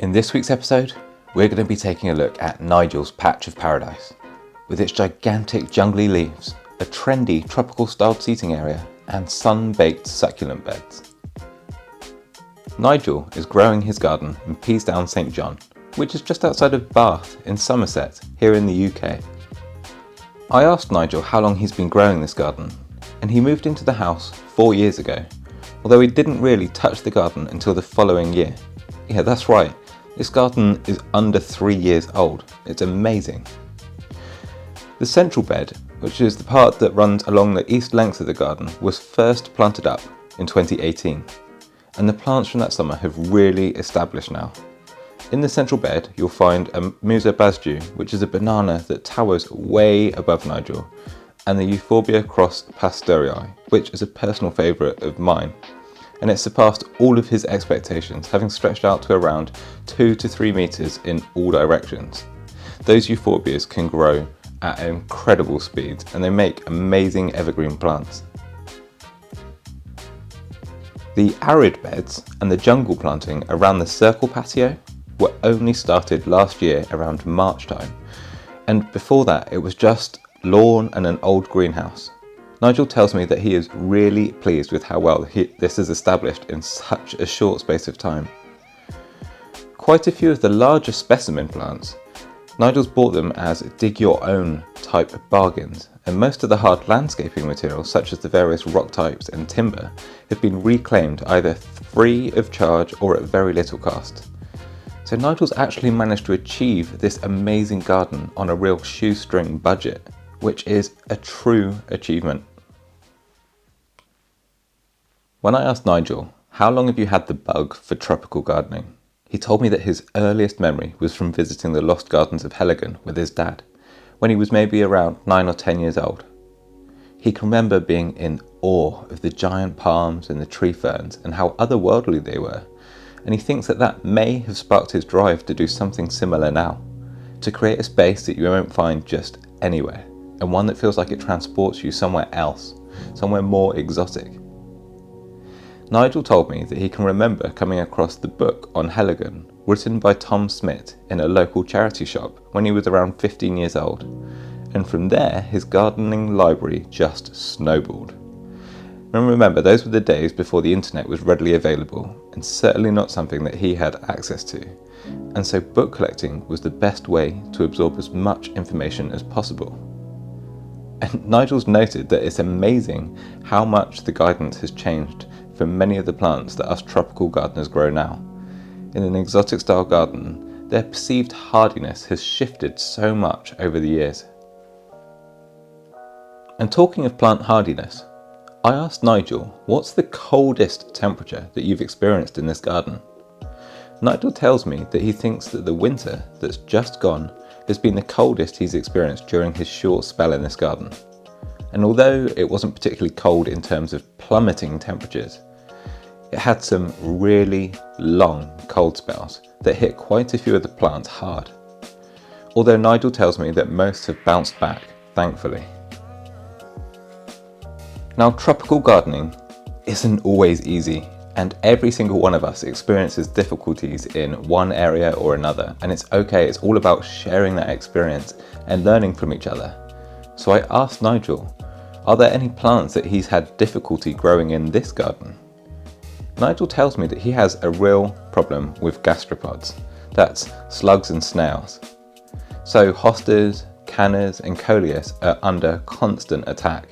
In this week's episode, we're going to be taking a look at Nigel's patch of paradise. With its gigantic jungly leaves, a trendy tropical styled seating area and sun-baked succulent beds. Nigel is growing his garden in Peasdown St John, which is just outside of Bath in Somerset, here in the UK. I asked Nigel how long he's been growing this garden, and he moved into the house 4 years ago, although he didn't really touch the garden until the following year. Yeah, that's right. This garden is under 3 years old. It's amazing. The central bed, which is the part that runs along the east length of the garden, was first planted up in 2018, and the plants from that summer have really established now. In the central bed, you'll find a Musa basjoo, which is a banana that towers way above Nigel, and the Euphorbia cross pasteuri, which is a personal favourite of mine. And it surpassed all of his expectations, having stretched out to around 2 to 3 metres in all directions. Those euphorbias can grow at incredible speeds, and they make amazing evergreen plants. The arid beds and the jungle planting around the circle patio were only started last year around March time, and before that it was just lawn and an old greenhouse. Nigel tells me that he is really pleased with how well this is established in such a short space of time. Quite a few of the larger specimen plants, Nigel's bought them as dig your own type bargains, and most of the hard landscaping materials such as the various rock types and timber have been reclaimed either free of charge or at very little cost. So Nigel's actually managed to achieve this amazing garden on a real shoestring budget, which is a true achievement. When I asked Nigel, how long have you had the bug for tropical gardening? He told me that his earliest memory was from visiting the lost gardens of Heligan with his dad, when he was maybe around 9 or 10 years old. He can remember being in awe of the giant palms and the tree ferns and how otherworldly they were, and he thinks that may have sparked his drive to do something similar now, to create a space that you won't find just anywhere, and one that feels like it transports you somewhere else, somewhere more exotic. Nigel told me that he can remember coming across the book on Heligan, written by Tom Smith in a local charity shop when he was around 15 years old, and from there his gardening library just snowballed. And remember, those were the days before the internet was readily available, and certainly not something that he had access to, and so book collecting was the best way to absorb as much information as possible. And Nigel's noted that it's amazing how much the guidance has changed for many of the plants that us tropical gardeners grow now. In an exotic style garden, their perceived hardiness has shifted so much over the years. And talking of plant hardiness, I asked Nigel, what's the coldest temperature that you've experienced in this garden? Nigel tells me that he thinks that the winter that's just gone has been the coldest he's experienced during his short spell in this garden. And although it wasn't particularly cold in terms of plummeting temperatures, it had some really long cold spells that hit quite a few of the plants hard. Although Nigel tells me that most have bounced back, thankfully. Now, tropical gardening isn't always easy, and every single one of us experiences difficulties in one area or another, and it's okay, it's all about sharing that experience and learning from each other. So I asked Nigel, are there any plants that he's had difficulty growing in this garden? Nigel tells me that he has a real problem with gastropods, that's slugs and snails. So hostas, cannas and coleus are under constant attack,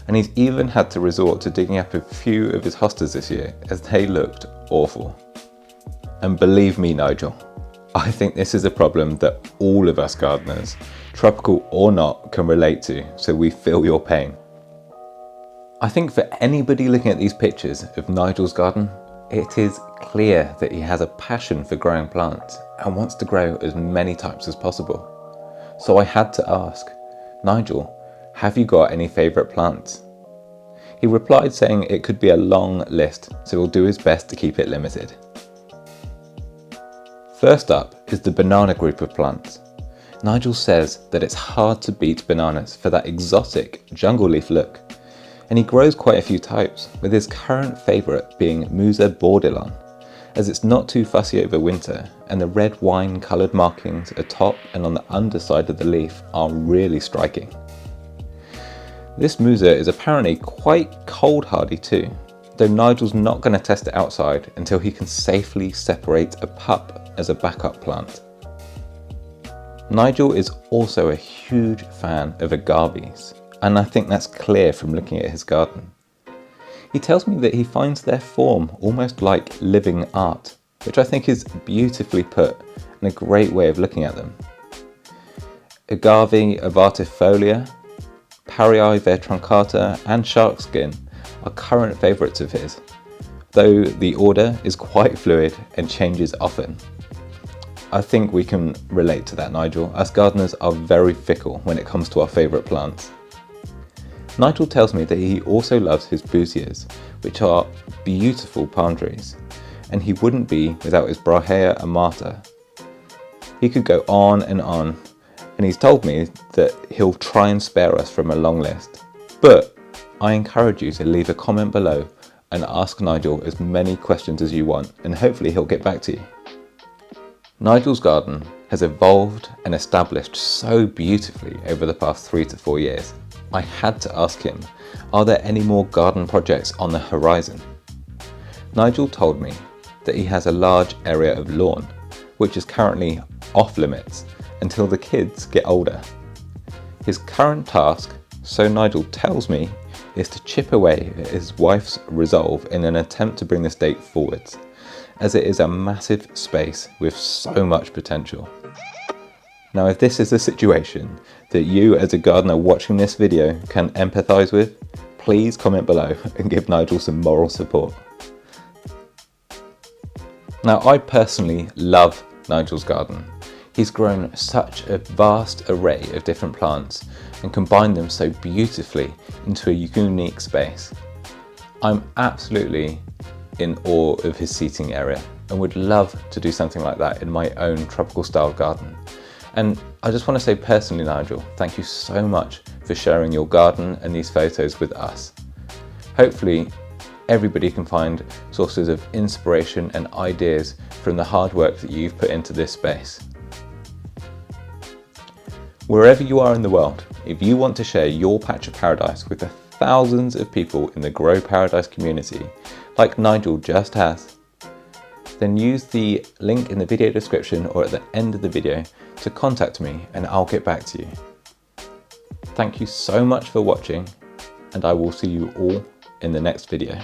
and he's even had to resort to digging up a few of his hostas this year as they looked awful. And believe me, Nigel, I think this is a problem that all of us gardeners, tropical or not, can relate to, so we feel your pain. I think for anybody looking at these pictures of Nigel's garden, it is clear that he has a passion for growing plants and wants to grow as many types as possible. So I had to ask, Nigel, have you got any favourite plants? He replied saying it could be a long list, so he'll do his best to keep it limited. First up is the banana group of plants. Nigel says that it's hard to beat bananas for that exotic jungle leaf look, and he grows quite a few types, with his current favourite being Musa bordilon, as it's not too fussy over winter, and the red wine coloured markings atop and on the underside of the leaf are really striking. This Musa is apparently quite cold hardy too, though Nigel's not going to test it outside until he can safely separate a pup as a backup plant. Nigel is also a huge fan of agaves, and I think that's clear from looking at his garden. He tells me that he finds their form almost like living art, which I think is beautifully put and a great way of looking at them. Agave avatifolia, Parrii truncata and sharkskin are current favourites of his, though the order is quite fluid and changes often. I think we can relate to that, Nigel. Us gardeners are very fickle when it comes to our favourite plants. Nigel tells me that he also loves his busias, which are beautiful palm trees, and he wouldn't be without his Brahea amata. He could go on, and he's told me that he'll try and spare us from a long list. But I encourage you to leave a comment below and ask Nigel as many questions as you want, and hopefully he'll get back to you. Nigel's garden has evolved and established so beautifully over the past 3 to 4 years. I had to ask him, are there any more garden projects on the horizon? Nigel told me that he has a large area of lawn, which is currently off limits until the kids get older. His current task, so Nigel tells me, is to chip away at his wife's resolve in an attempt to bring this date forwards, as it is a massive space with so much potential. Now, if this is a situation that you as a gardener watching this video can empathise with, please comment below and give Nigel some moral support. Now, I personally love Nigel's garden. He's grown such a vast array of different plants and combined them so beautifully into a unique space. I'm absolutely in awe of his seating area and would love to do something like that in my own tropical style garden. And I just want to say personally, Nigel, thank you so much for sharing your garden and these photos with us. Hopefully everybody can find sources of inspiration and ideas from the hard work that you've put into this space. Wherever you are in the world, if you want to share your patch of paradise with the thousands of people in the Grow Paradise community, like Nigel just has, then use the link in the video description or at the end of the video to contact me and I'll get back to you. Thank you so much for watching, and I will see you all in the next video.